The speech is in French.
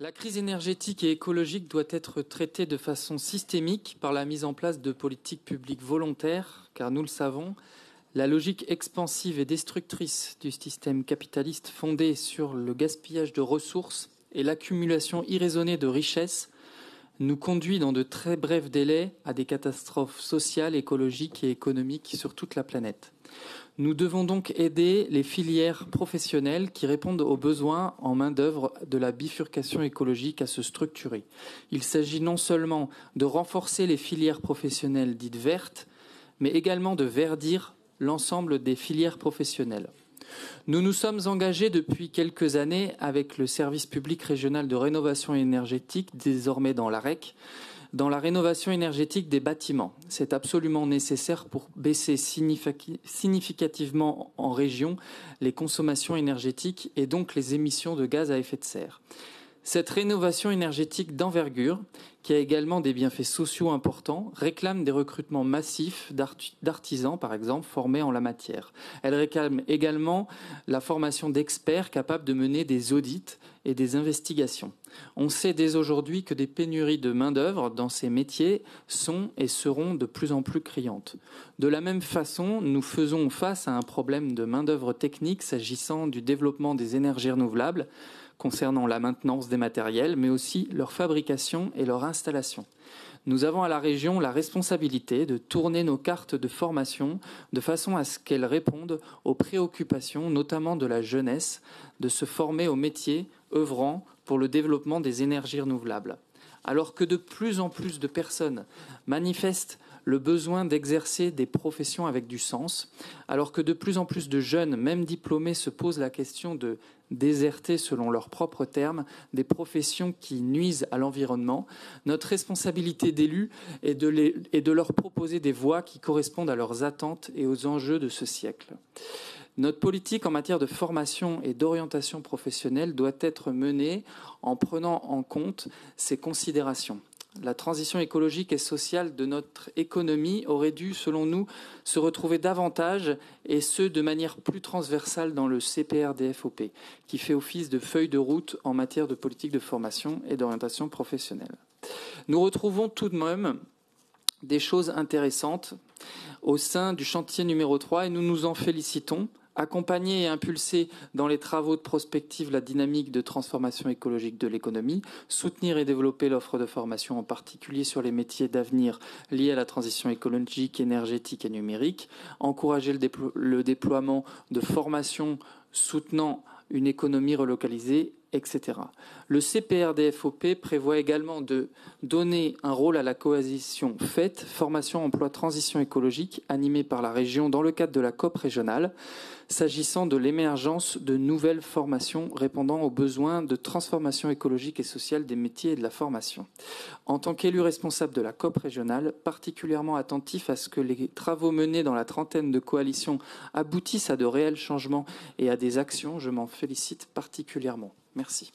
La crise énergétique et écologique doit être traitée de façon systémique par la mise en place de politiques publiques volontaires, car nous le savons, la logique expansive et destructrice du système capitaliste fondé sur le gaspillage de ressources et l'accumulation irraisonnée de richesses nous conduit dans de très brefs délais à des catastrophes sociales, écologiques et économiques sur toute la planète. Nous devons donc aider les filières professionnelles qui répondent aux besoins en main-d'œuvre de la bifurcation écologique à se structurer. Il s'agit non seulement de renforcer les filières professionnelles dites vertes, mais également de verdir l'ensemble des filières professionnelles. Nous nous sommes engagés depuis quelques années avec le service public régional de rénovation énergétique, désormais dans l'AREC, dans la rénovation énergétique des bâtiments. C'est absolument nécessaire pour baisser significativement en région les consommations énergétiques et donc les émissions de gaz à effet de serre. Cette rénovation énergétique d'envergure, qui a également des bienfaits sociaux importants, réclame des recrutements massifs d'artisans, par exemple, formés en la matière. Elle réclame également la formation d'experts capables de mener des audits et des investigations. On sait dès aujourd'hui que des pénuries de main-d'œuvre dans ces métiers sont et seront de plus en plus criantes. De la même façon, nous faisons face à un problème de main-d'œuvre technique s'agissant du développement des énergies renouvelables, concernant la maintenance des matériels, mais aussi leur fabrication et leur installation. Nous avons à la région la responsabilité de tourner nos cartes de formation de façon à ce qu'elles répondent aux préoccupations, notamment de la jeunesse, de se former aux métiers œuvrant pour le développement des énergies renouvelables. Alors que de plus en plus de personnes manifestent le besoin d'exercer des professions avec du sens, alors que de plus en plus de jeunes, même diplômés, se posent la question de déserter, selon leurs propres termes, des professions qui nuisent à l'environnement, notre responsabilité d'élus est de leur proposer des voies qui correspondent à leurs attentes et aux enjeux de ce siècle. Notre politique en matière de formation et d'orientation professionnelle doit être menée en prenant en compte ces considérations. La transition écologique et sociale de notre économie aurait dû, selon nous, se retrouver davantage, et ce, de manière plus transversale dans le CPRDFOP, qui fait office de feuille de route en matière de politique de formation et d'orientation professionnelle. Nous retrouvons tout de même des choses intéressantes au sein du chantier numéro 3 et nous nous en félicitons. Accompagner et impulser dans les travaux de prospective la dynamique de transformation écologique de l'économie, soutenir et développer l'offre de formation en particulier sur les métiers d'avenir liés à la transition écologique, énergétique et numérique, encourager le déploiement de formations soutenant une économie relocalisée, etc. Le CPRDFOP prévoit également de donner un rôle à la coalition FAIT, Formation, Emploi, Transition écologique, animée par la région dans le cadre de la COP régionale, s'agissant de l'émergence de nouvelles formations répondant aux besoins de transformation écologique et sociale des métiers et de la formation. En tant qu'élu responsable de la COP régionale, particulièrement attentif à ce que les travaux menés dans la trentaine de coalitions aboutissent à de réels changements et à des actions, je m'en félicite particulièrement. Merci.